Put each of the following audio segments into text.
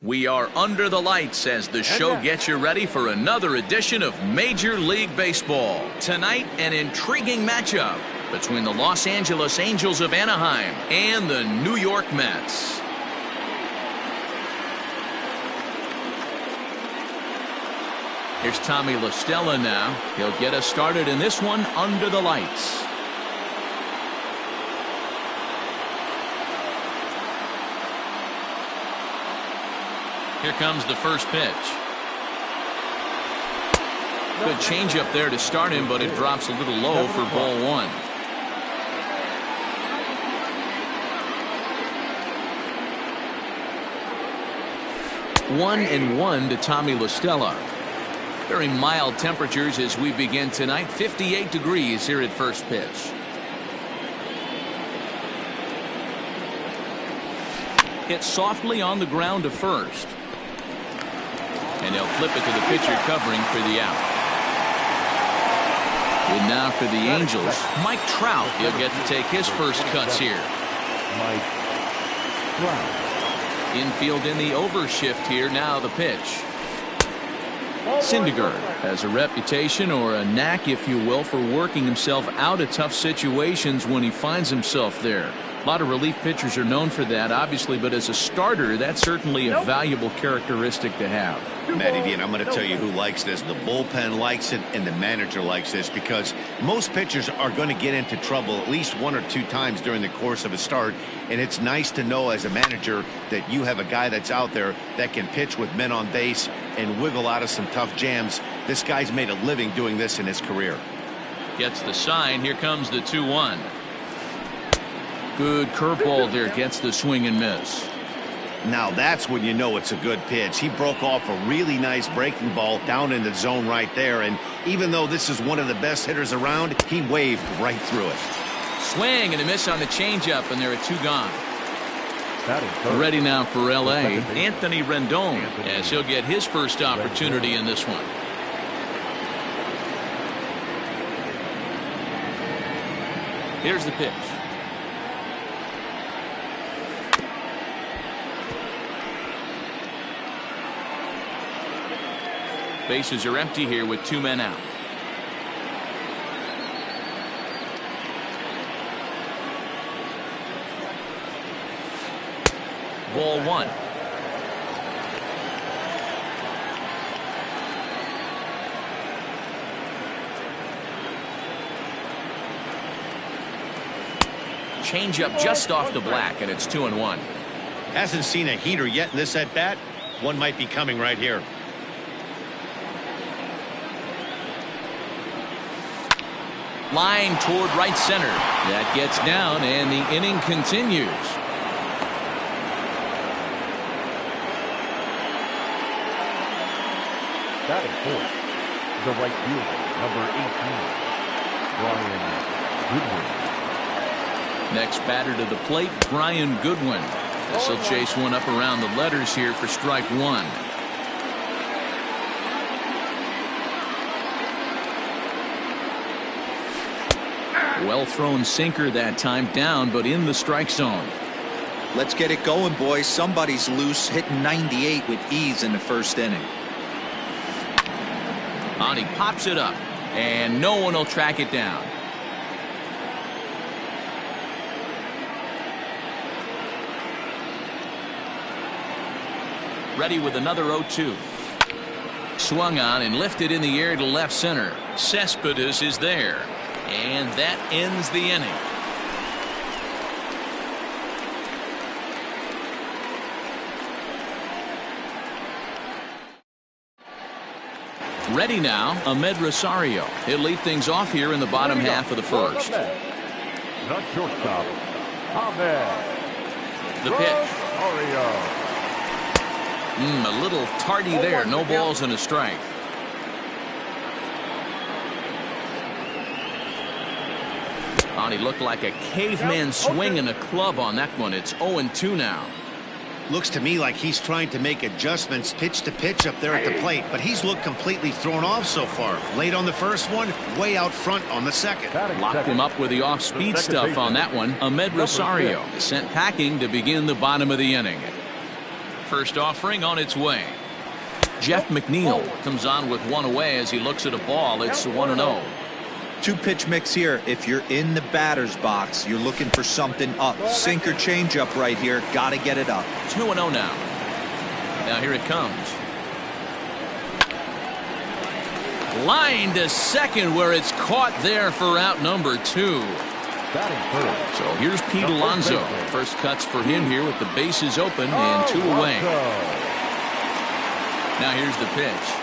We are under the lights as the show gets you ready for another edition of Major League Baseball. Tonight, an intriguing matchup between the Los Angeles Angels of Anaheim and the New York Mets. Here's Tommy La Stella now. He'll get us started in this one under the lights. Here comes the first pitch. Good changeup there to start him, but it drops a little low for ball one. One and one to Tommy La Stella. Very mild temperatures as we begin tonight. 58 degrees here at first pitch. Hit softly on the ground to first. And he'll flip it to the pitcher covering for the out. And now for the Angels, Mike Trout. He'll get to take his first cuts here. Mike Trout. Infield in the overshift here. Now the pitch. Syndergaard has a reputation, or a knack if you will, for working himself out of tough situations when he finds himself there. A lot of relief pitchers are known for that, obviously, but as a starter, that's certainly a valuable characteristic to have. Matty D, and I'm going to tell you who likes this. The bullpen likes it, and the manager likes this, because most pitchers are going to get into trouble at least one or two times during the course of a start, and it's nice to know as a manager that you have a guy that's out there that can pitch with men on base and wiggle out of some tough jams. This guy's made a living doing this in his career. Gets the sign. Here comes the 2-1. Good curveball there, gets the swing and miss. Now that's when you know it's a good pitch. He broke off a really nice breaking ball down in the zone right there, and even though this is one of the best hitters around, he waved right through it. Swing and a miss on the changeup, and there are two gone. Ready now for L.A., Anthony Rendon, as he'll get his first opportunity in this one. Here's the pitch. Bases are empty here with two men out. Ball one. Changeup just off the black, and it's 2-1. Hasn't seen a heater yet in this at bat. One might be coming right here. Line toward right center. That gets down, and the inning continues. Batting fourth, the right fielder, number 18, Brian Goodwin. Next batter to the plate, Brian Goodwin. This will chase one up around the letters here for strike one. Well thrown sinker that time, down but in the strike zone. Let's get it going, boys. Somebody's loose, hitting 98 with ease in the first inning. And he pops it up, and no one will track it down. Ready with another 0-2. Swung on and lifted in the air to left center. Cespedes is there. And that ends the inning. Ready now, Ahmed Rosario. He'll lead things off here in the bottom half of the first. The shortstop, Ahmed. The pitch. Rosario. A little tardy there. No balls and a strike. He looked like a caveman swinging a club on that one. It's 0-2 now. Looks to me like he's trying to make adjustments pitch to pitch up there at the plate, but he's looked completely thrown off so far. Late on the first one, way out front on the second. Locked him up with the off-speed stuff on that one. Ahmed Rosario sent packing to begin the bottom of the inning. First offering on its way. Jeff McNeil comes on with one away as he looks at a ball. It's 1-0. Two pitch mix here. If you're in the batter's box, you're looking for something up. Sinker changeup right here. Got to get it up. 2-0 now. Now here it comes. Line to second where it's caught there for out number 2. So here's Pete Alonso. First cuts for him here with the bases open and 2 away. Now here's the pitch.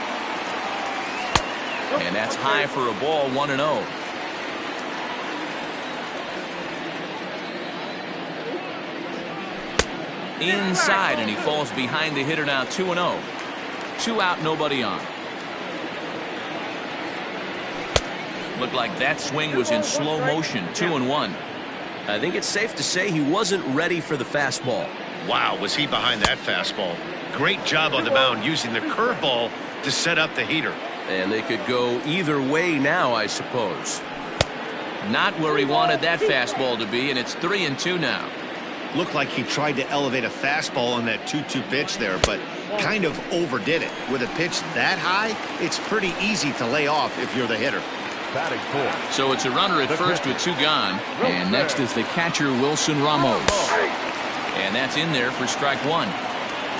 And that's high for a ball, 1-0. Inside, and he falls behind the hitter now, 2-0. 2 out, nobody on. Looked like that swing was in slow motion, 2-1. I think it's safe to say he wasn't ready for the fastball. Wow, was he behind that fastball. Great job on the mound using the curveball to set up the heater. And they could go either way now, I suppose. Not where he wanted that fastball to be, and it's 3-2 now. Looked like he tried to elevate a fastball on that 2-2 pitch there, but kind of overdid it. With a pitch that high, it's pretty easy to lay off if you're the hitter. So it's a runner at first with 2 gone, and next is the catcher Wilson Ramos. And that's in there for strike 1.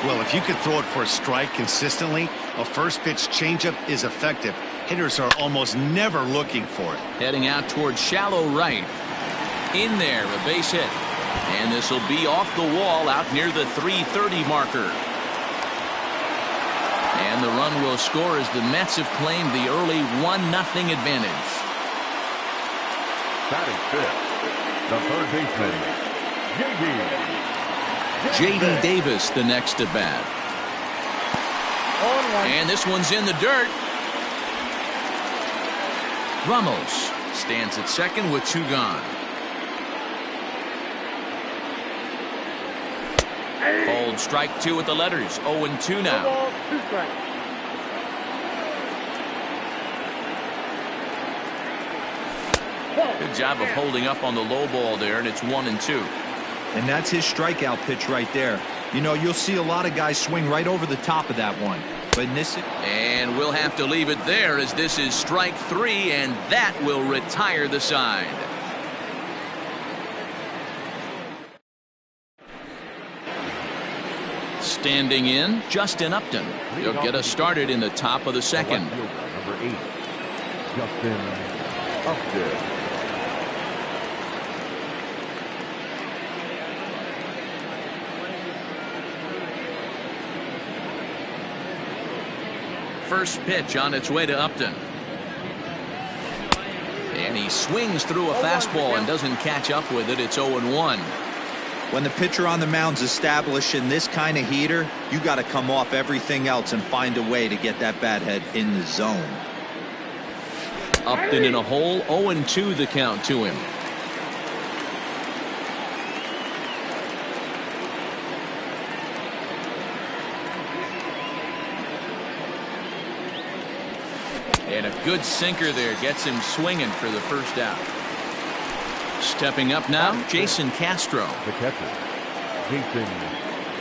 Well, if you could throw it for a strike consistently, a first pitch changeup is effective. Hitters are almost never looking for it. Heading out towards shallow right. In there, a base hit. And this will be off the wall out near the 330 marker. And the run will score as the Mets have claimed the early 1-0 advantage. Batting fifth, the third baseman, J.D. Davis, the next at bat. And this one's in the dirt. Ramos stands at second with 2 gone. Hold strike 2 with the letters. 0-2 now. Good job of holding up on the low ball there, and it's 1-2. And that's his strikeout pitch right there. You know, you'll see a lot of guys swing right over the top of that one. But in this... And we'll have to leave it there as this is strike 3, and that will retire the side. Standing in, Justin Upton. He'll get us started in the top of the second. Number 8, Justin Upton. First pitch on its way to Upton. And he swings through a fastball and doesn't catch up with it. It's 0-1. When the pitcher on the mound's establishing this kind of heater, you got to come off everything else and find a way to get that bat head in the zone. Upton in a hole, 0-2 the count to him. And a good sinker there gets him swinging for the first out. Stepping up now, Jason Castro. The catcher, Jason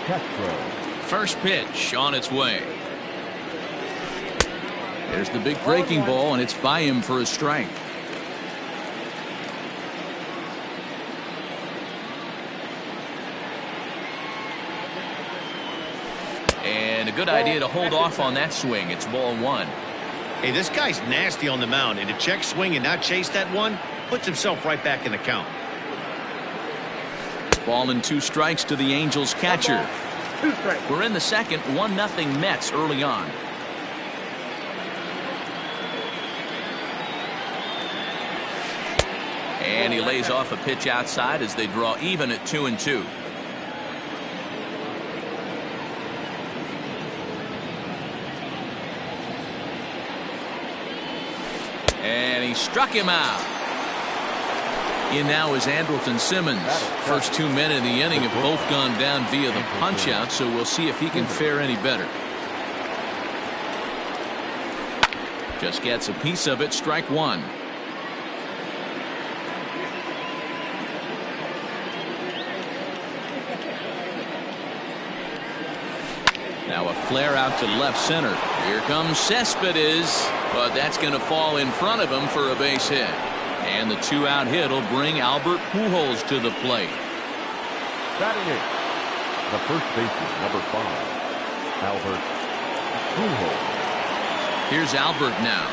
Castro. First pitch on its way. There's the big breaking ball, and it's by him for a strike. And a good idea to hold off on that swing. It's ball 1. Hey, this guy's nasty on the mound, and to check swing and not chase that one puts himself right back in the count. Ball and 2 strikes to the Angels catcher. We're in the second, 1-0 Mets early on. And he lays off a pitch outside as they draw even at 2-2. And he struck him out. In now is Andrelton Simmons. First 2 men in the inning have both gone down via the punch out, so we'll see if he can fare any better. Just gets a piece of it, strike 1. Flare out to left center. Here comes Cespedes, but that's going to fall in front of him for a base hit. And the 2-out hit will bring Albert Pujols to the plate. Batting eighth, the first baseman, number 5, Albert Pujols. Here's Albert now,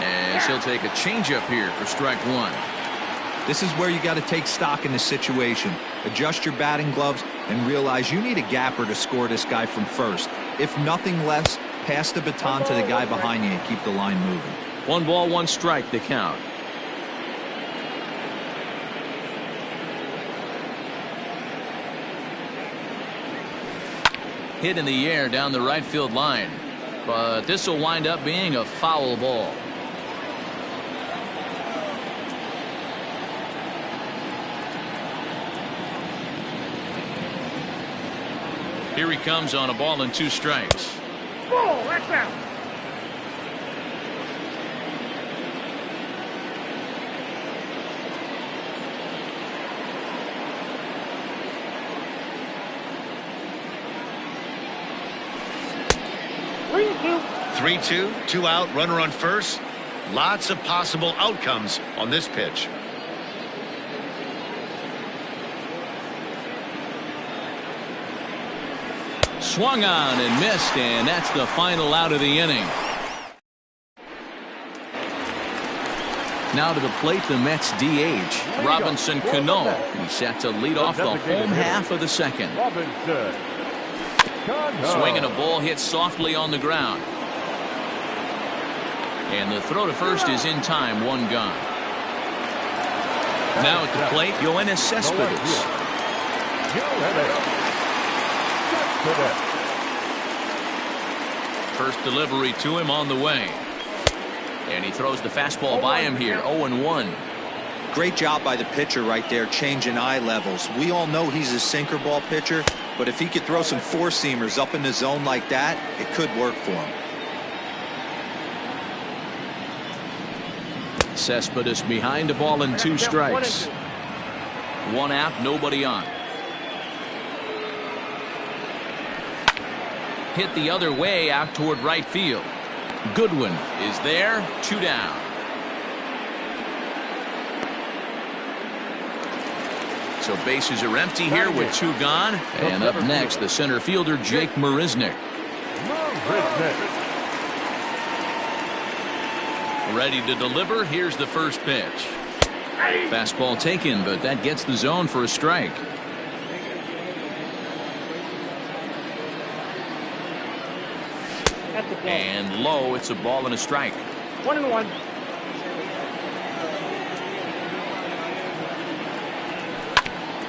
as he'll take a changeup here for strike 1. This is where you got to take stock in the situation. Adjust your batting gloves and realize you need a gapper to score this guy from first. If nothing less, pass the baton to the guy behind you and keep the line moving. 1 ball, 1 strike, the count. Hit in the air down the right field line, but this will wind up being a foul ball. Here he comes on a ball and 2 strikes. Ball, that's out. 3-2, 2 out, runner on first. Lots of possible outcomes on this pitch. Swung on and missed, and that's the final out of the inning. Now to the plate, the Mets DH, Robinson Cano. He's set to lead off the home half of the second. Robinson Cano. Swinging a ball hit softly on the ground. And the throw to first is in time, 1 gone. Now at the plate, Yoenis Cespedes. First delivery to him on the way. And he throws the fastball by him here, 0-1. Great job by the pitcher right there, changing eye levels. We all know he's a sinker ball pitcher, but if he could throw some 4-seamers up in the zone like that, it could work for him. Cespedes behind a ball and 2 strikes. 1 out, nobody on. Hit the other way out toward right field. Goodwin is there, 2 down. So bases are empty here with 2 gone. And up next, the center fielder, Jake Marisnick. Ready to deliver. Here's the first pitch. Fastball taken, but that gets the zone for a strike. And low, it's a ball and a strike. 1-1.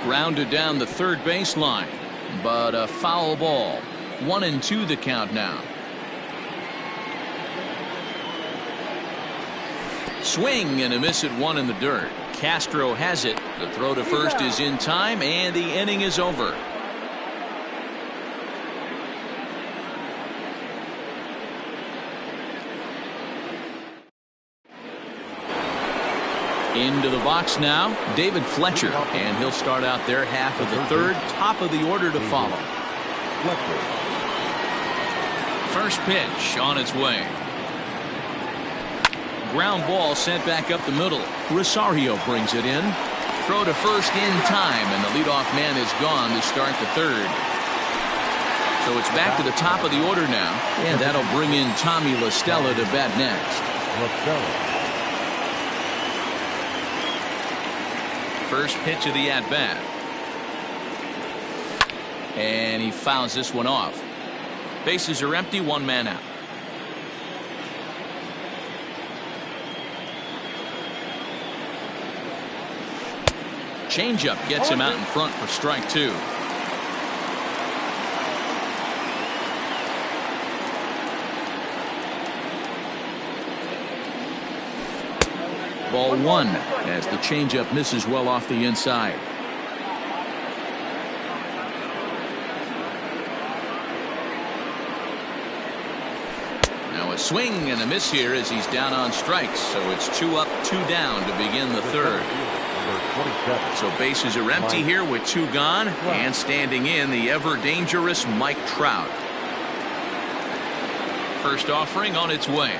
Grounded down the third baseline, but a foul ball. 1-2 the count now. Swing and a miss at 1 in the dirt. Castro has it. The throw to first is in time, and the inning is over. Into the box now, David Fletcher, and he'll start out their half of the third. Top of the order to follow. First pitch on its way. Ground ball sent back up the middle. Rosario brings it in. Throw to first in time, and the leadoff man is gone to start the third. So it's back to the top of the order now, and that'll bring in Tommy La Stella to bat next. First pitch of the at-bat. And he fouls this one off. Bases are empty, 1 man out. Changeup gets him out in front for strike 2. Ball 1 as the changeup misses well off the inside. Now a swing and a miss here as he's down on strikes. So it's 2 up, 2 down to begin the third. So bases are empty here with 2 gone, and standing in the ever dangerous Mike Trout. First offering on its way.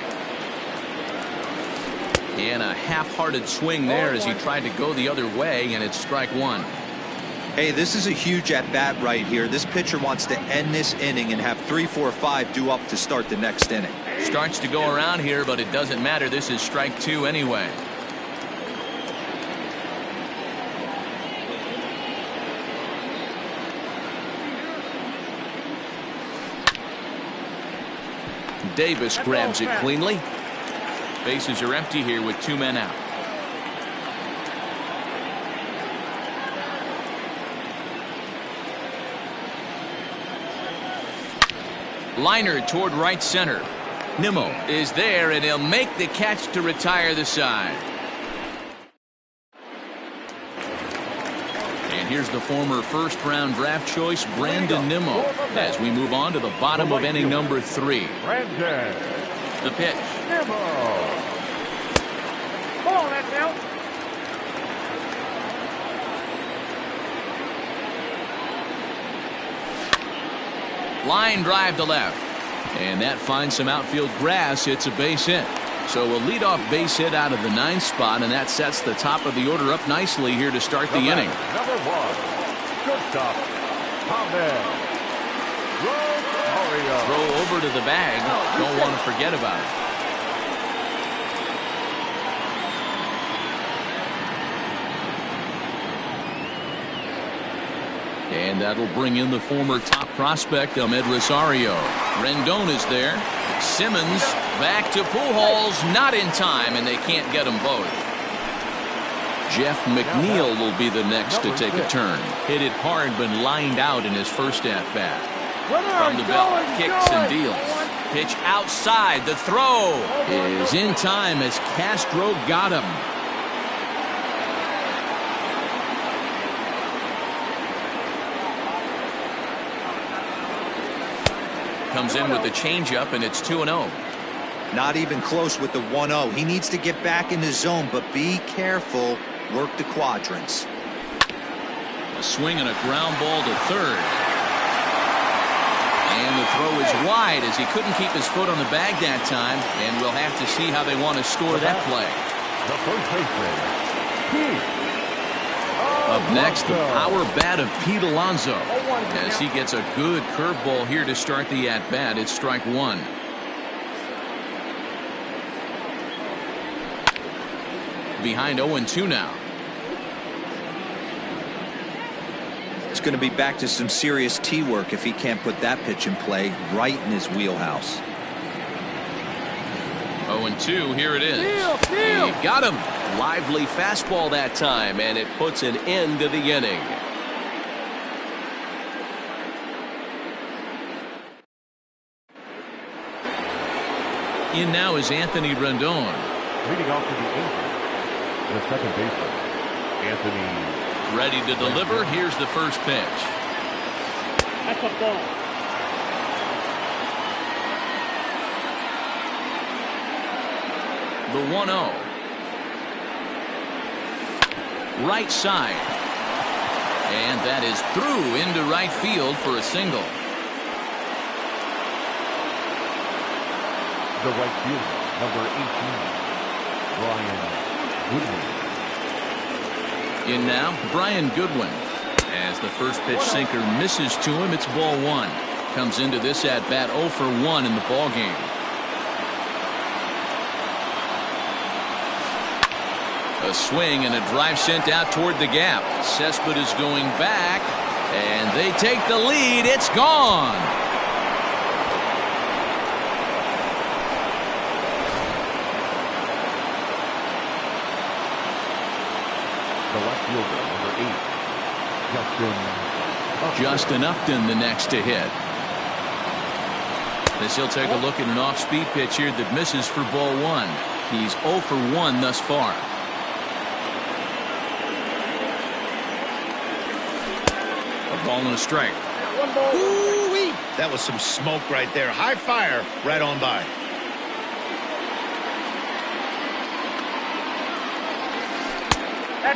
And a half-hearted swing there as he tried to go the other way, and it's strike one. Hey, this is a huge at-bat right here. This pitcher wants to end this inning and have 3, 4, 5 due up to start the next inning. Starts to go around here, but it doesn't matter. This is strike two anyway. Davis grabs it cleanly. Bases are empty here with 2 men out. Liner toward right center. Nimmo is there, and he'll make the catch to retire the side. And here's the former first-round draft choice, Brandon Nimmo, as we move on to the bottom of inning number 3. Brandon The pitch. Nimmo. Ball, that's out. Line drive to left. And that finds some outfield grass. It's a base hit. So a leadoff base hit out of the 9th spot, and that sets the top of the order up nicely here to start the inning. Number 1, shortstop, Ahmed Rosario. Throw over to the bag. Don't want to forget about it. And that'll bring in the former top prospect, Ahmed Rosario. Rendon is there. Simmons back to Pujols, not in time, and they can't get them both. Jeff McNeil will be the next to take a turn. Hit it hard, but lined out in his first at-bat. From the belt, kicks and deals. Pitch outside. The throw is in time as Castro got him. Comes in with the changeup, and it's 2-0. Not even close with the 1-0. He needs to get back in the zone, but be careful. Work the quadrants. A swing and a ground ball to third. And the throw is wide as he couldn't keep his foot on the bag that time, and we'll have to see how they want to score that play. The first baseman, Pete Up next, the power bat of Pete Alonso as he gets a good curveball here to start the at-bat. It's strike one. Behind 0-2 now. It's going to be back to some serious tee work if he can't put that pitch in play right in his wheelhouse. 0-2, here it is. He got him. Lively fastball that time, and it puts an end to the inning. In now is Anthony Rendon. leading off to the Angels. The second baseman, Anthony. Ready to deliver. Here's the first pitch. That's a ball. The 1-0. Right side. And that is through into right field for a single. The right fielder, number 18, Brian Goodwin. In now, Brian Goodwin. As the first pitch sinker misses to him, it's ball one. Comes into this at bat 0 for 1 in the ball game. A swing and a drive sent out toward the gap. Cespedes going back, and they take the lead. It's gone. The left fielder, number 8, Justin Upton the next to hit. As he'll take a look at an off-speed pitch here that misses for ball one. He's 0 for 1 thus far. A ball and a strike. Ooh-wee. That was some smoke right there. High fire right on by.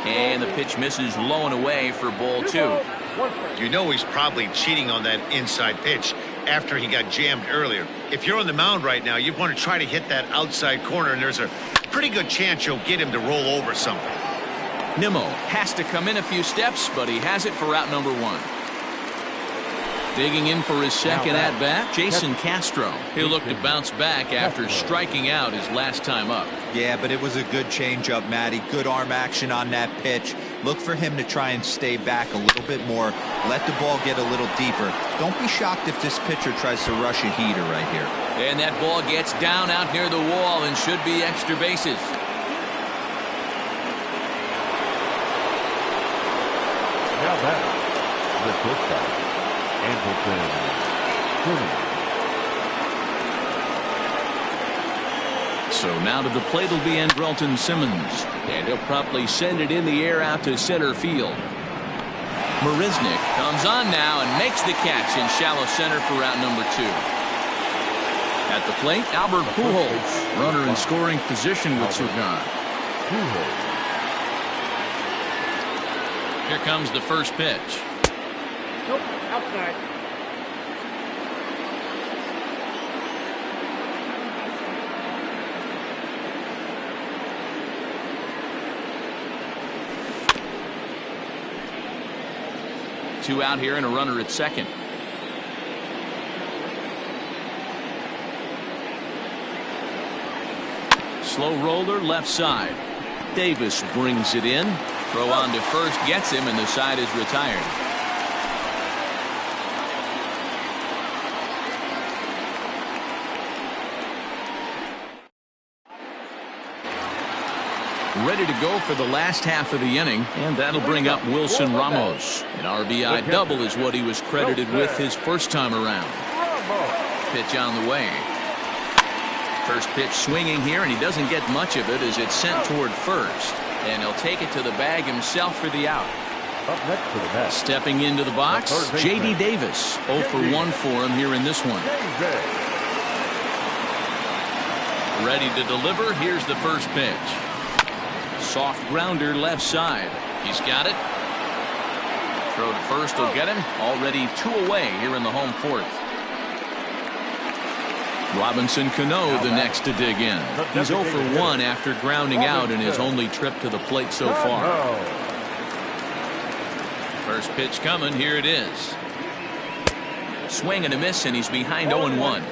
And the pitch misses low and away for ball two. You know he's probably cheating on that inside pitch after he got jammed earlier. If you're on the mound right now, you want to try to hit that outside corner, and there's a pretty good chance you'll get him to roll over something. Nimmo has to come in a few steps, but he has it for out number 1. Digging in for his second at-bat, Jason Castro. He'll look to bounce back after striking out his last time up. Yeah, but it was a good changeup, Matty. Good arm action on that pitch. Look for him to try and stay back a little bit more. Let the ball get a little deeper. Don't be shocked if this pitcher tries to rush a heater right here. And that ball gets down out near the wall and should be extra bases. Now that the shortstop, Andrelton Simmons. So now to the plate will be Andrelton Simmons, and he'll promptly send it in the air out to center field. Marisnick comes on now and makes the catch in shallow center for out number 2. At the plate, Albert Pujols, runner in scoring position with Surgan. Here comes the first pitch. Nope, outside. Two out here and a runner at second. Slow roller left side. Davis brings it in. Throw on to first gets him, and the side is retired. Ready to go for the last half of the inning, and that'll bring up Wilson Ramos. An RBI double is what he was credited with his first time around. Pitch on the way. First pitch swinging here, and he doesn't get much of it as it's sent toward first. And he'll take it to the bag himself for the out. Up next for the bat. Stepping into the box, J.D. Davis. 0 for 1 for him here in this one. Ready to deliver. Here's the first pitch. Soft grounder left side. He's got it. Throw to first will get him. Already 2 away here in the home fourth. Robinson Cano the next to dig in. He's 0 for 1 after grounding out in his only trip to the plate so far. First pitch coming. Here it is. Swing and a miss, and he's behind 0-1.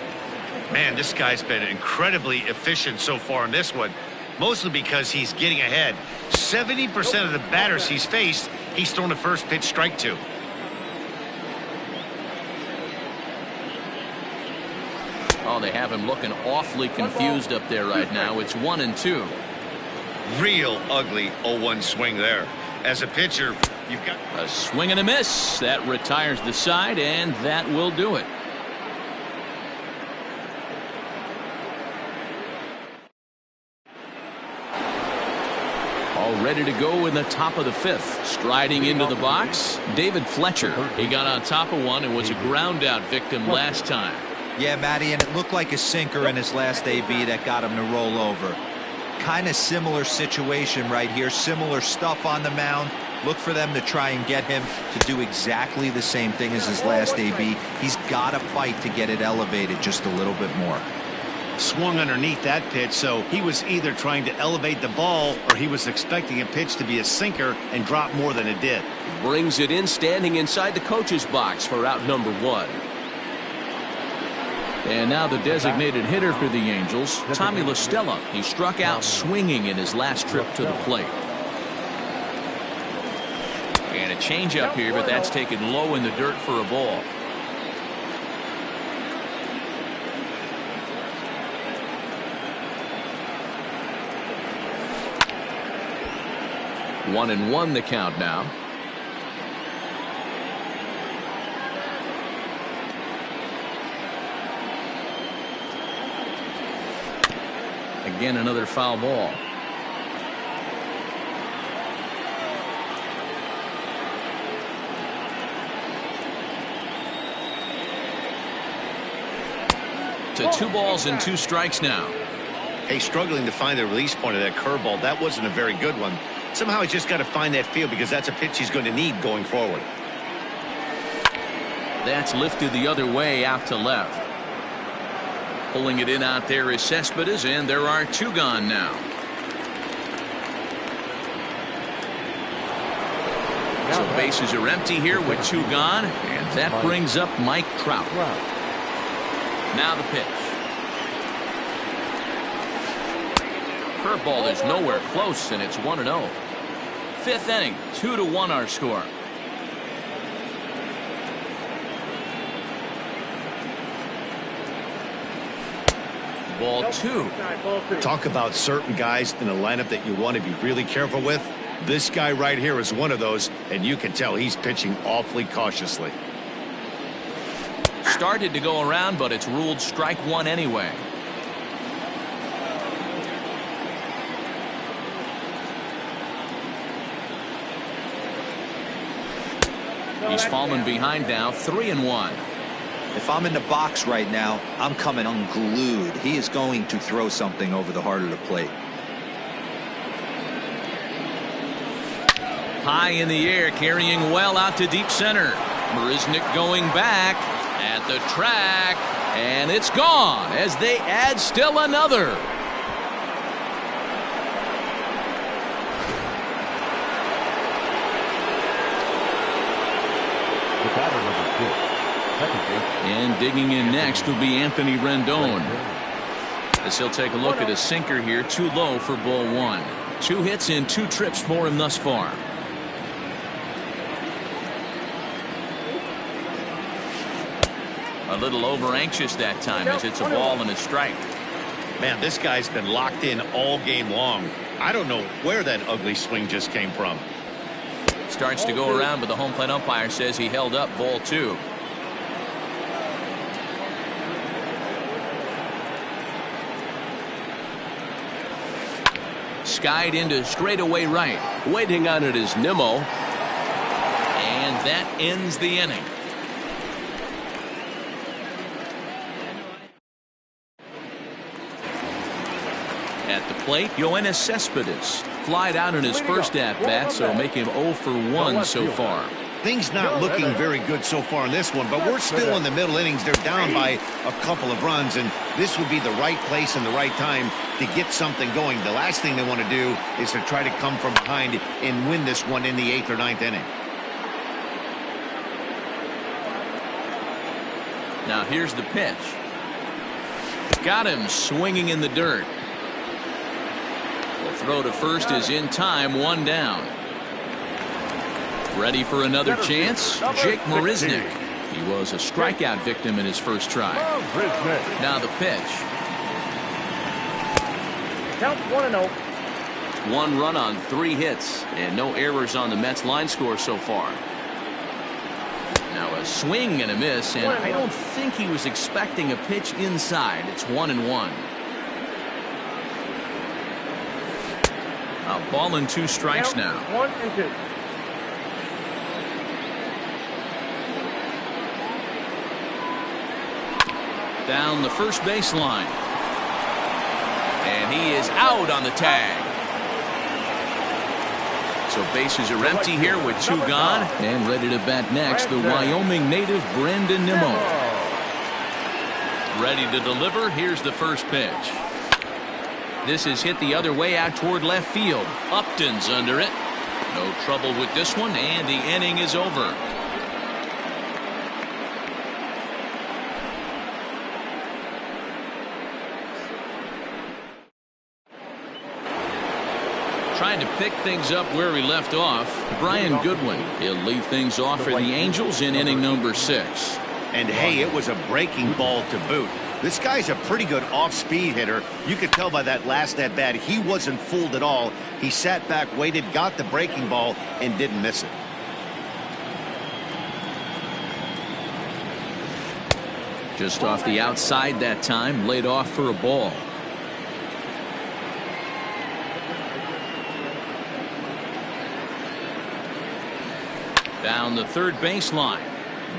Man, this guy's been incredibly efficient so far in this one. Mostly because he's getting ahead. 70% of the batters he's faced, he's thrown a first pitch strike to. Oh, they have him looking awfully confused up there right now. It's 1-2. Real ugly 0-1 swing there. As a pitcher, you've got A swing and a miss. That retires the side, and that will do it. All ready to go in the top of the 5th. Striding into the box, David Fletcher. He got on top of one and was a ground out victim last time. Yeah, Matty, and it looked like a sinker in his last AB that got him to roll over. Kind of similar situation right here. Similar stuff on the mound. Look for them to try and get him to do exactly the same thing as his last AB. He's got to fight to get it elevated just a little bit more. swung underneath that pitch, so he was either trying to elevate the ball or he was expecting a pitch to be a sinker and drop more than it did. Brings it in, standing inside the coach's box for out number 1. And now the designated hitter for the Angels, Tommy La Stella. He struck out swinging in his last trip to the plate. And a changeup here, but that's taken low in the dirt for a ball. One and one the count now. Again, another foul ball. To 2 balls and 2 strikes now. Hey, struggling to find the release point of that curveball. That wasn't a very good one. Somehow he's just got to find that feel because that's a pitch he's going to need going forward. That's lifted the other way out to left. Pulling it in out there is Cespedes, and there are 2 gone now. So bases are empty here with 2 gone, and that brings up Mike Trout. Now the pitch. Curveball is nowhere close, and it's 1-0. 5th inning, 2-1 our score. Ball 2. Talk about certain guys in a lineup that you want to be really careful with. This guy right here is one of those, and you can tell he's pitching awfully cautiously. Started to go around, but it's ruled strike 1 anyway. He's fallen behind now, 3-1. If I'm in the box right now, I'm coming unglued. He is going to throw something over the heart of the plate. High in the air, carrying well out to deep center. Marisnick going back at the track, and it's gone as they add still another. The batter, number 6. Second base. And digging in next will be Anthony Rendon. As he'll take a look at a sinker here, too low for ball 1. 2 hits in 2 trips for him thus far. A little over anxious that time as it's a ball and a strike. Man, this guy's been locked in all game long. I don't know where that ugly swing just came from. Starts to go around, but the home plate umpire says he held up ball 2. Skied into straightaway right. Waiting on it is Nimmo. And that ends the inning. At the plate, Yoenis Cespedes. Flied out in his first at-bat, so make him 0 for 1 so far. Things not looking very good so far in this one, but we're still in the middle innings. They're down by a couple of runs, and this would be the right place and the right time to get something going. The last thing they want to do is to try to come from behind and win this one in the 8th or 9th inning. Now here's the pitch. Got him swinging in the dirt. The throw to first is in time, 1 down. Ready for another chance? Jake Marisnick. He was a strikeout victim in his first try. Now the pitch. Count 1-0. 1 run on 3 hits and no errors on the Mets line score so far. Now a swing and a miss, and I don't think he was expecting a pitch inside. It's 1-1. A ball and 2 strikes now. 1-2. Down the first baseline. And he is out on the tag. So bases are empty here with 2 gone. And ready to bat next, the Wyoming native Brandon Nimmo. Ready to deliver. Here's the first pitch. This is hit the other way out toward left field. Upton's under it. No trouble with this one, and the inning is over. Trying to pick things up where we left off, Brian Goodwin. He'll lead things off for the Angels in inning number 6. And hey, it was a breaking ball to boot. This guy's a pretty good off-speed hitter. You could tell by that last at-bat he wasn't fooled at all. He sat back, waited, got the breaking ball, and didn't miss it. Just off the outside that time, laid off for a ball. Down the third baseline,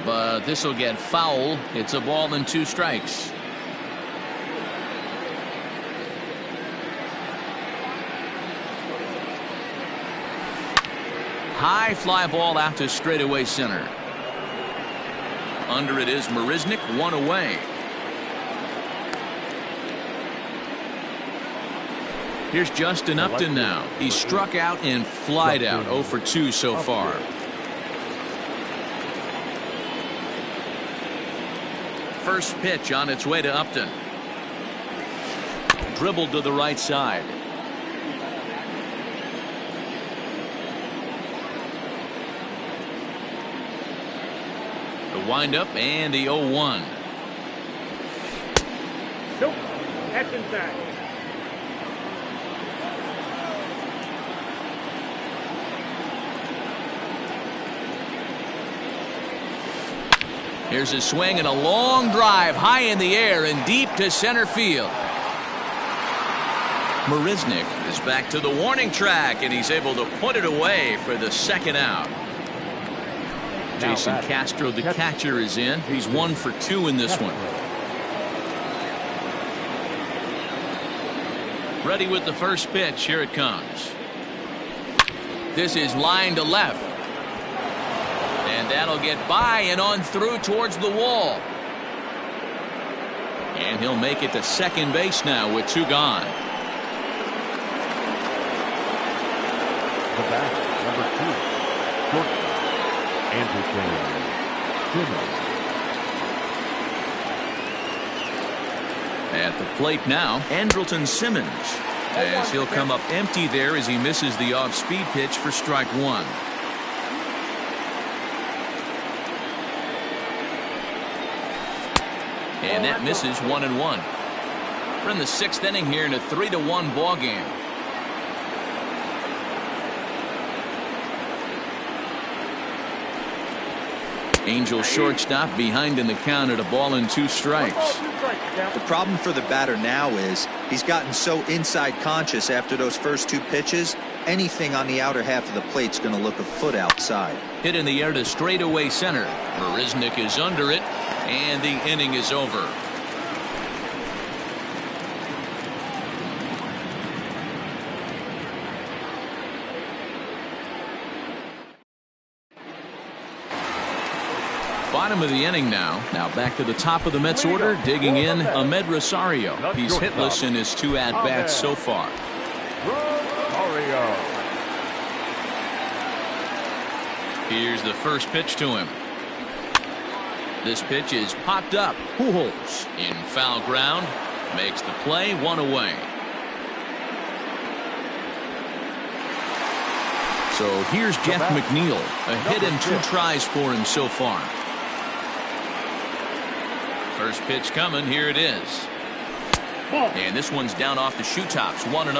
but this will get foul. It's a ball and 2 strikes. High fly ball out to straightaway center. Under it is Marisnick, 1 away. Here's Justin Upton now. He's struck out and flied out. 0 for 2 so far. First pitch on its way to Upton. Dribbled to the right side. The windup and the 0-1. Nope. That's inside. Here's a swing and a long drive high in the air and deep to center field. Marisnick is back to the warning track, and he's able to put it away for the second out. Jason Castro, the catcher, is in. He's 1 for 2 in this one. Ready with the first pitch. Here it comes. This is line to left. And that'll get by and on through towards the wall. And he'll make it to second base now with 2 gone. The bat, number 2, shortstop, Andrelton Simmons. At the plate now, Andrelton Simmons, as he'll come up empty there as he misses the off-speed pitch for strike 1. And that misses 1-1. We're in the 6th inning here in a 3-1 ball game. Angel shortstop behind in the count at 1-2 strikes. The problem for the batter now is he's gotten so inside conscious after those first 2 pitches. Anything on the outer half of the plate's going to look a foot outside. Hit in the air to straightaway center. Marisnick is under it, and the inning is over. Bottom of the inning now. Now back to the top of the Mets order. Digging in, Ahmed Rosario. He's hitless in his 2 at-bats so far. Rosario. Here's the first pitch to him. This pitch is popped up. Pujols in foul ground. Makes the play, 1 away. So here's Jeff McNeil. A hit and 2 tries for him so far. First pitch coming. Here it is. And this one's down off the shoe tops. 1-0.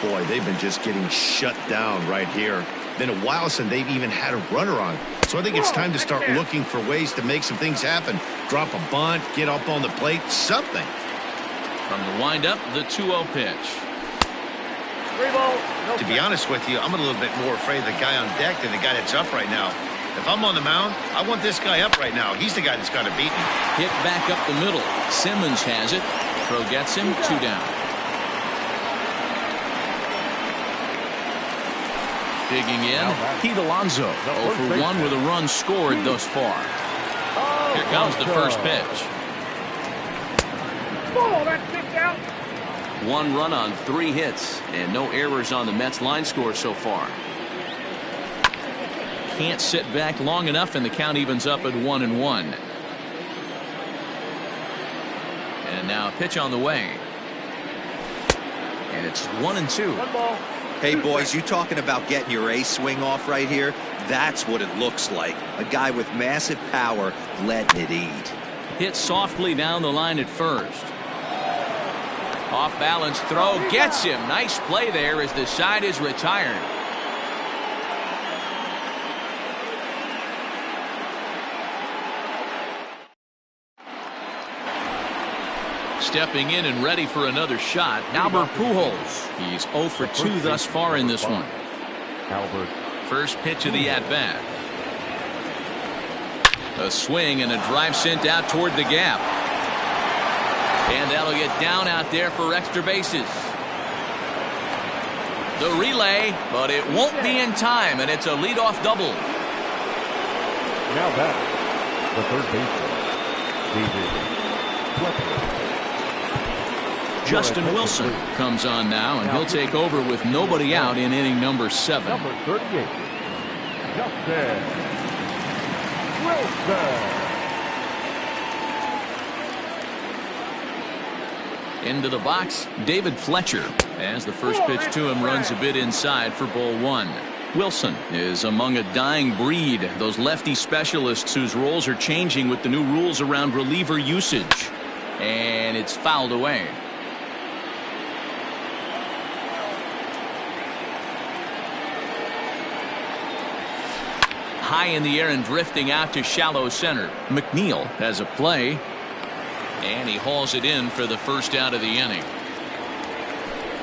Boy, they've been just getting shut down right here. Been a while since they've even had a runner on. So I think it's time to start looking for ways to make some things happen. Drop a bunt, get up on the plate, something. From the windup, the 2-0 pitch. 3 balls. To be honest with you, I'm a little bit more afraid of the guy on deck than the guy that's up right now. If I'm on the mound, I want this guy up right now. He's the guy that's got to beat me. Hit back up the middle. Simmons has it. Throw gets him. 2 down. Digging in, Pete Alonso. 0 for 1 with a run scored thus far. Here comes the first pitch. Oh, that's kicked out. 1 run on 3 hits and no errors on the Mets line score so far. Can't sit back long enough, and the count evens up at 1-1. And now a pitch on the way. And it's 1-2. 1 ball. Hey, boys, you talking about getting your ace swing off right here? That's what it looks like. A guy with massive power letting it eat. Hit softly down the line at first. Off balance throw gets him. Nice play there as the side is retired. Stepping in and ready for another shot, Albert Pujols. He's 0 for 2 thus far in this one. Albert. First pitch of the at-bat. A swing and a drive sent out toward the gap. And that'll get down out there for extra bases. The relay, but it won't be in time, and it's a leadoff double. Now back, The third baseman, David Fletcher. Justin Wilson comes on now, and he'll take over with nobody out in inning number 7. Number 38, Justin Wilson. Into the box, David Fletcher, as the first pitch to him runs a bit inside for ball 1. Wilson is among a dying breed, those lefty specialists whose roles are changing with the new rules around reliever usage. And it's fouled away. High in the air and drifting out to shallow center. McNeil has a play. And he hauls it in for the first out of the inning.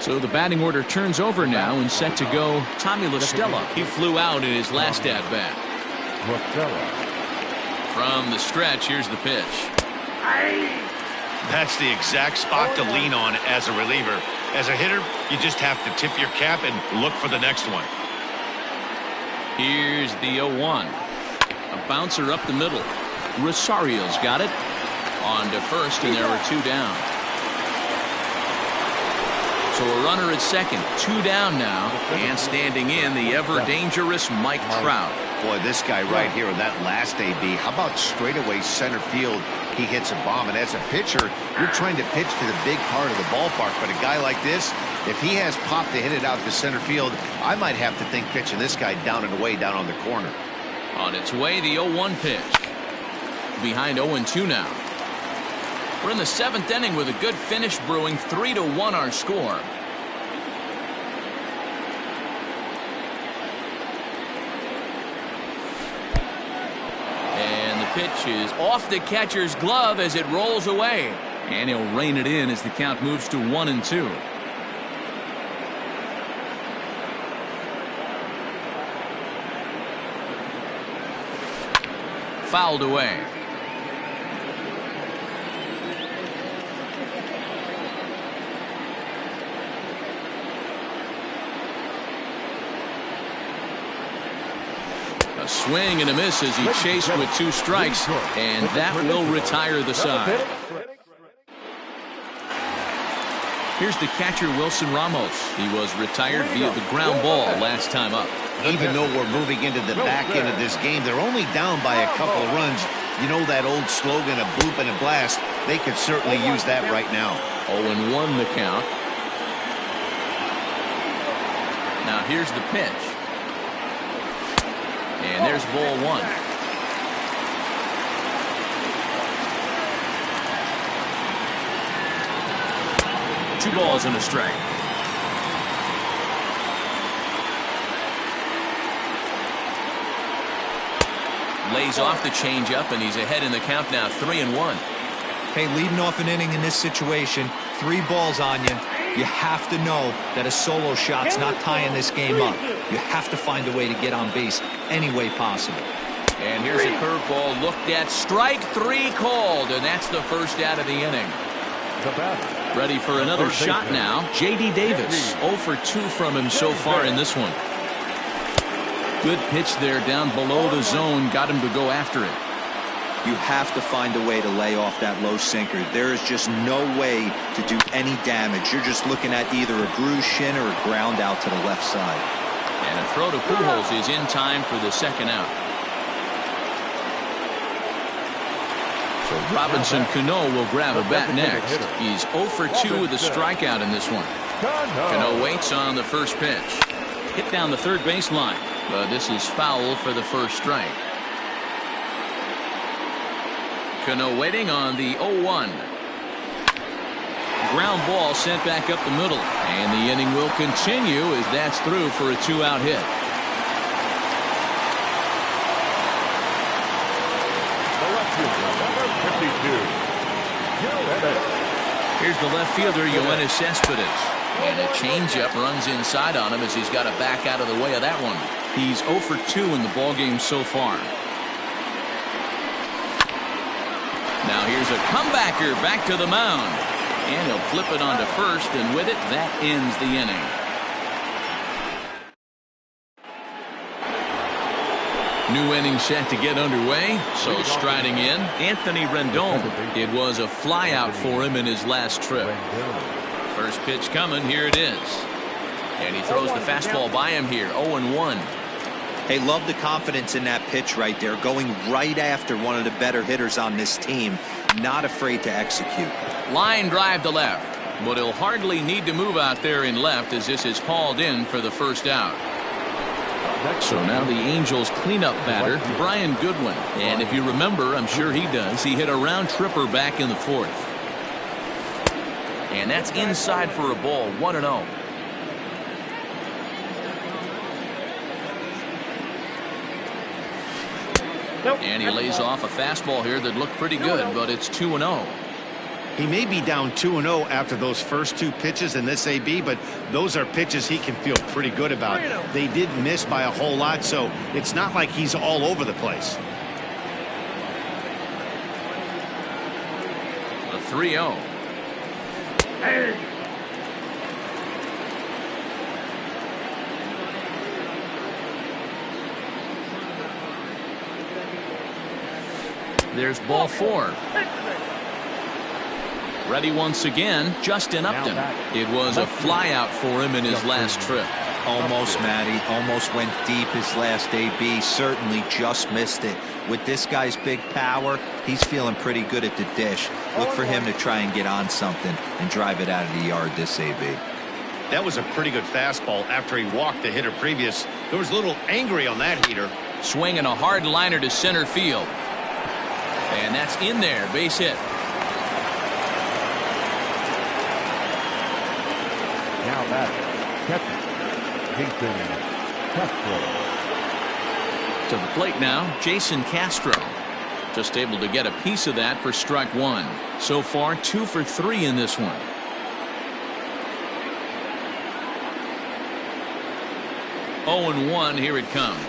So the batting order turns over now and set to go Tommy La Stella. He flew out in his last at-bat. From the stretch, here's the pitch. That's the exact spot to lean on as a reliever. As a hitter, you just have to tip your cap and look for the next one. Here's the 0-1. A bouncer up the middle. Rosario's got it. On to first, and there are 2 down. So a runner at second, 2 down now, and standing in the ever-dangerous Mike Trout. Boy, this guy right here in that last AB, how about straightaway center field? He hits a bomb, and as a pitcher, you're trying to pitch to the big part of the ballpark, but a guy like this, if he has pop to hit it out to center field, I might have to think pitching this guy down and away down on the corner. On its way, the 0-1 pitch. Behind 0-2 now. We're in the 7th inning with a good finish brewing. 3-1 our score. And the pitch is off the catcher's glove as it rolls away. And he'll rein it in as the count moves to 1-2. Fouled away. A swing and a miss as he chased with 2 strikes, and that will retire the side. Here's the catcher, Wilson Ramos. He was retired via the ground ball last time up. Even though we're moving into the back end of this game, they're only down by a couple of runs. You know that old slogan, a boop and a blast? They could certainly use that right now. 0-1 the count. Now here's the pitch. And there's ball 1. Two balls and a strike. Lays off the changeup, and he's ahead in the count now, 3-1. Hey, leading off an inning in this situation, 3 balls on you. You have to know that a solo shot's not tying this game up. You have to find a way to get on base any way possible. And here's a curveball looked at. Strike 3 called, and that's the first out of the inning. Ready for another shot now. J.D. Davis, 0 for 2 from him so far in this one. Good pitch there down below the zone. Got him to go after it. You have to find a way to lay off that low sinker. There is just no way to do any damage. You're just looking at either a bruised shin or a ground out to the left side. And a throw to Pujols is in time for the second out. So Robinson Cano will grab a bat next. He's 0 for 2 with a strikeout in this one. Cano waits on the first pitch. Hit down the third baseline, but this is foul for the first strike. Cano waiting on the 0-1. Ground ball sent back up the middle, and the inning will continue as that's through for a 2-out hit. Here's the left fielder, Yoenis Cespedes. And a changeup runs inside on him as he's got to back out of the way of that one. He's 0 for 2 in the ballgame so far. Now here's a comebacker back to the mound. And he'll flip it onto first, and with it, that ends the inning. New inning set to get underway. So striding in, Anthony Rendon. It was a flyout for him in his last trip. First pitch coming. Here it is. And he throws the fastball by him here. 0-1. Hey, love the confidence in that pitch right there. Going right after one of the better hitters on this team. Not afraid to execute. Line drive to left. But he'll hardly need to move out there in left as this is hauled in for the first out. So now the Angels cleanup batter, Brian Goodwin. And if you remember, I'm sure he does, he hit a round tripper back in the fourth. And that's inside for a ball, 1-0. And he lays off a fastball here that looked pretty good, but it's 2-0. He may be down 2-0 after those first two pitches in this AB, but those are pitches he can feel pretty good about. They did miss by a whole lot, so it's not like he's all over the place. A 3-0. There's ball 4. Ready once again, Justin Upton. It was a flyout for him in his last trip. Almost, Matty. Almost went deep his last AB. Certainly just missed it. With this guy's big power, he's feeling pretty good at the dish. Look for him to try and get on something and drive it out of the yard this AB. That was a pretty good fastball after he walked the hitter previous. There was a little angry on that heater. Swinging a hard liner to center field. And that's in there, base hit. Now that's catcher, Jason Castro. To the plate now, Jason Castro. Just able to get a piece of that for strike 1. So far, 2 for 3 in this one. Oh, and 1, here it comes.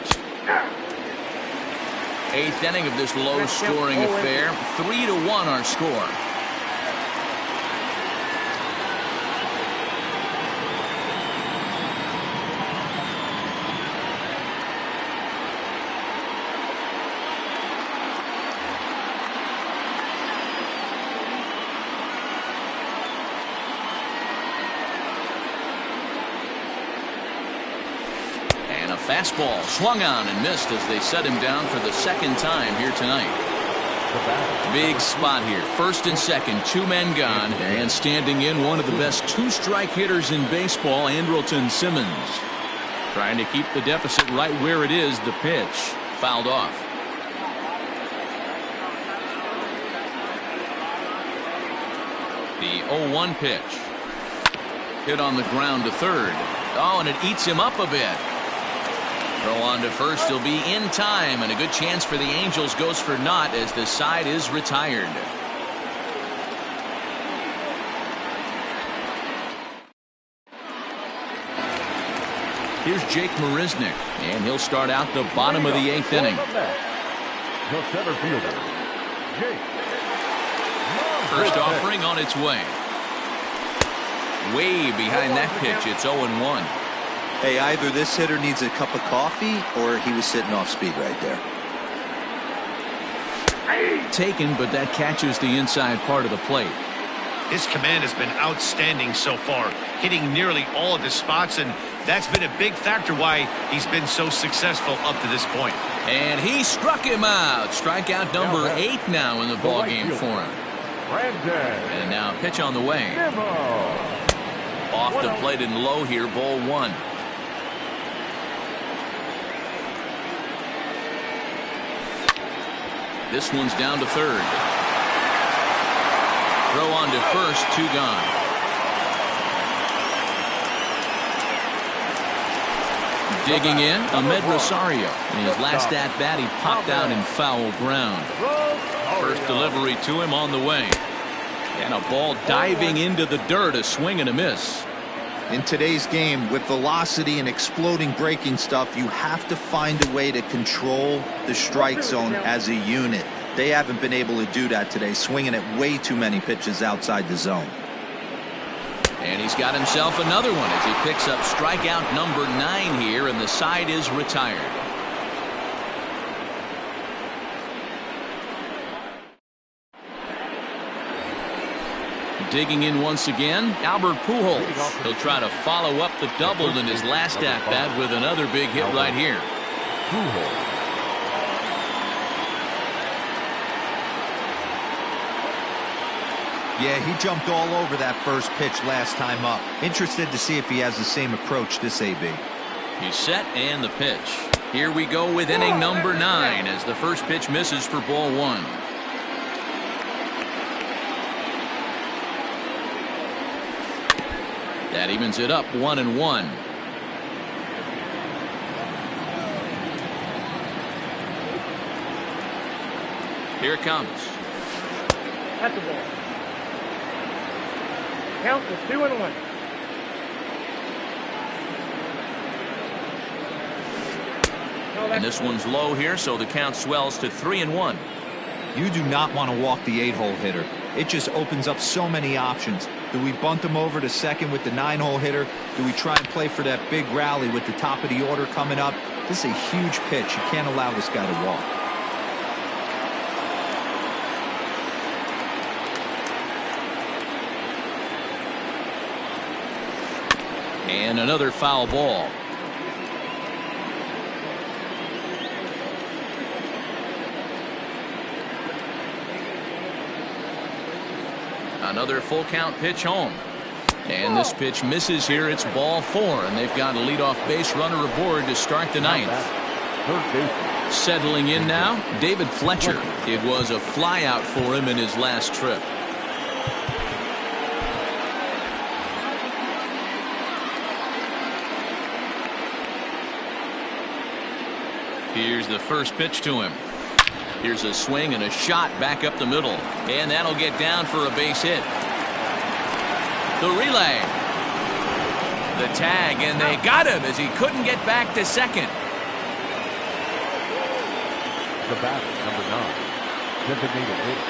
8th inning of this low-scoring affair. 3-1 our score. Fastball swung on and missed as they set him down for the second time here tonight. Big spot here. First and second, 2 men gone, and standing in one of the best 2-strike hitters in baseball, Andrelton Simmons. Trying to keep the deficit right where it is. The pitch fouled off. The 0-1 pitch. Hit on the ground to third. Oh, and it eats him up a bit. Throw on to first. He'll be in time, and a good chance for the Angels goes for naught as the side is retired. Here's Jake Marisnick, and he'll start out the bottom of the 8th inning. The center fielder, Jake. First offering on its way. Way behind that pitch. It's 0-1. Hey, either this hitter needs a cup of coffee or he was sitting off speed right there. Taken, but that catches the inside part of the plate. His command has been outstanding so far, hitting nearly all of his spots, and that's been a big factor why he's been so successful up to this point. And he struck him out. Strikeout number 8 now in the ballgame for him. And now pitch on the way. Off the plate and low here, ball 1. This one's down to third. Throw on to first, 2 gone. Digging in, Ahmed Rosario. In his last at-bat, he popped out in foul ground. First delivery to him on the way. And a ball diving into the dirt, a swing and a miss. In today's game, with velocity and exploding breaking stuff, you have to find a way to control the strike zone as a unit. They haven't been able to do that today, swinging at way too many pitches outside the zone. And he's got himself another one as he picks up strikeout number 9 here, and the side is retired. Digging in once again, Albert Pujols. He'll try to follow up the double in his last at-bat with another big hit right here. Pujols. Yeah, he jumped all over that first pitch last time up. Interested to see if he has the same approach this AB. He's set and the pitch. Here we go with inning number 9 as the first pitch misses for ball 1. That evens it up 1-1. Here it comes. That's the ball. Count is 2-1. And this one's low here, so the count swells to 3-1. You do not want to walk the 8-hole hitter. It just opens up so many options. Do we bunt him over to second with the 9-hole hitter? Do we try and play for that big rally with the top of the order coming up? This is a huge pitch. You can't allow this guy to walk. And another foul ball. Another full count pitch home. And this pitch misses here. It's ball 4, and they've got a leadoff base runner aboard to start the 9th. Settling in now, David Fletcher. It was a flyout for him in his last trip. Here's the first pitch to him. Here's a swing and a shot back up the middle. And that'll get down for a base hit. The relay. The tag, and they got him as he couldn't get back to second. The batter, number 9, designated hitter,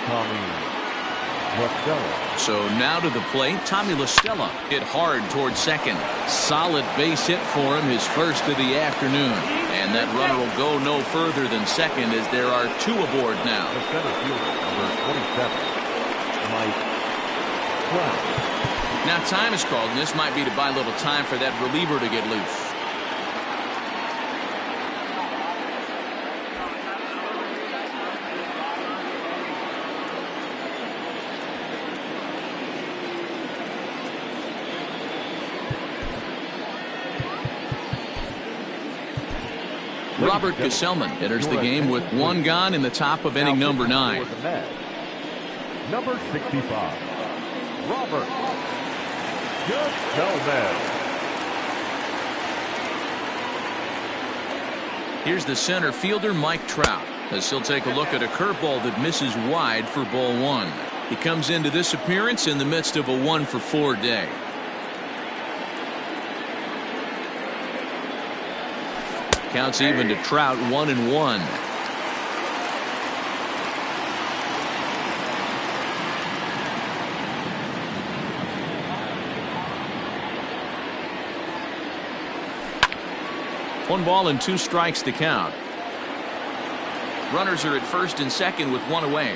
Tommy La. So now to the plate, Tommy La Stella hit hard towards second. Solid base hit for him, his first of the afternoon. And that runner will go no further than second as there are 2 aboard now. The center fielder, number 27, Mike Trout. Now time is called, and this might be to buy a little time for that reliever to get loose. Robert Gesellman enters the game with 1 gone in the top of inning number 9. Number 65, Robert Gesellman. Here's the center fielder, Mike Trout, as he'll take a look at a curveball that misses wide for ball 1. He comes into this appearance in the midst of a 1-for-4 day. Counts even to Trout, 1-1. One ball and 2 strikes to count. Runners are at first and second with 1 away.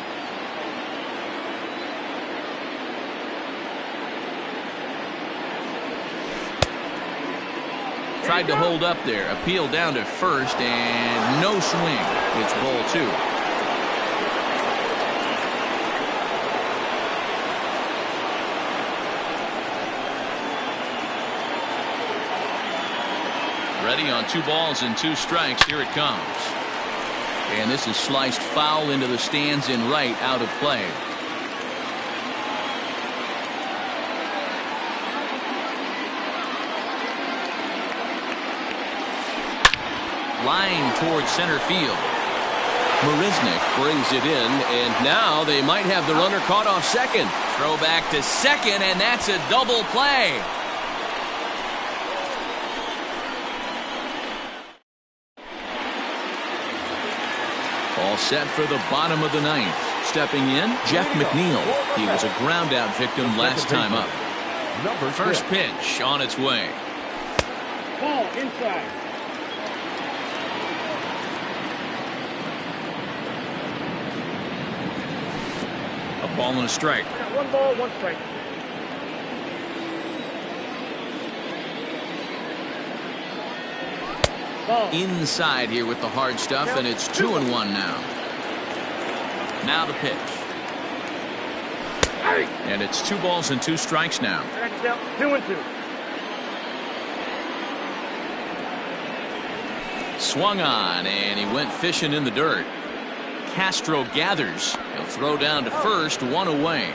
Tried to hold up there. Appeal down to first and no swing. It's ball 2. Ready on 2 balls and 2 strikes. Here it comes. And this is sliced foul into the stands in right, out of play. Line towards center field. Marisnick brings it in, and now they might have the runner caught off second. Throw back to second, and that's a double play. All set for the bottom of the 9th. Stepping in, Jeff McNeil. He was a ground-out victim last time up. First pitch on its way. Ball inside. Ball and a strike. I got 1 ball, 1 strike. Ball. Inside here with the hard stuff, and it's 2-1 now. Now the pitch. And it's 2 balls and 2 strikes now. Next out, 2-2. Swung on, and he went fishing in the dirt. Castro gathers. He'll throw down to first, 1 away.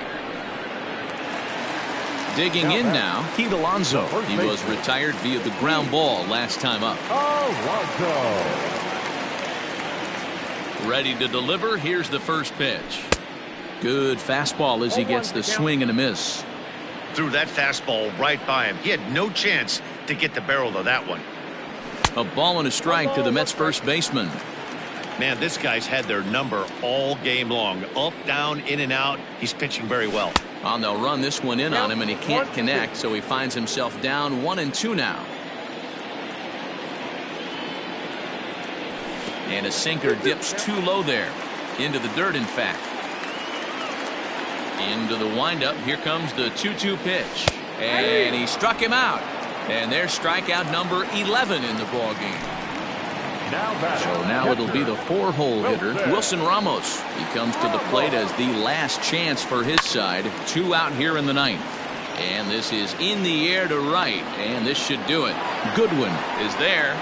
Digging in now, Pete Alonso. He was retired via the ground ball last time up. Alonso. Ready to deliver. Here's the first pitch. Good fastball as he gets the swing and a miss. Threw that fastball right by him. He had no chance to get the barrel of that one. A ball and a strike to the Mets first baseman. Man, this guy's had their number all game long. Up, down, in and out. He's pitching very well. And they'll run this one in on him, and he can't connect, so he finds himself down 1-2 now. And a sinker dips too low there. Into the dirt, in fact. Into the windup. Here comes the 2-2 pitch. And he struck him out. And there's strikeout number 11 in the ball game. So now it'll be the 4-hole hitter, Wilson Ramos. He comes to the plate as the last chance for his side. 2 out here in the 9th. And this is in the air to right, and this should do it. Goodwin is there.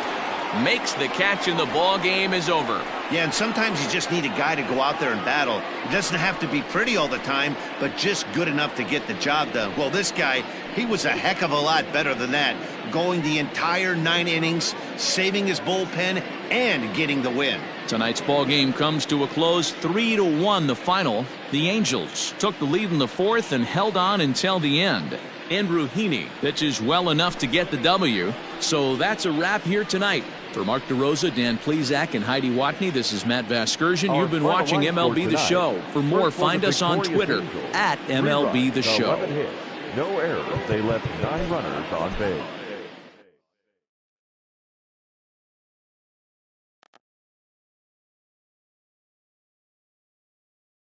Makes the catch, and the ball game is over. Yeah, and sometimes you just need a guy to go out there and battle. It doesn't have to be pretty all the time, but just good enough to get the job done. Well, this guy, he was a heck of a lot better than that. Going the entire 9 innings, saving his bullpen, and getting the win. Tonight's ball game comes to a close, 3-1 the final. The Angels took the lead in the 4th and held on until the end. Andrew Heaney pitches well enough to get the W. So that's a wrap here tonight. For Mark DeRosa, Dan Plesac, and Heidi Watney, this is Matt Vasgersian. You've been watching MLB The Show. For more, find us on Twitter at MLB The Show. 11 hits, no errors. They left 9 runners on base.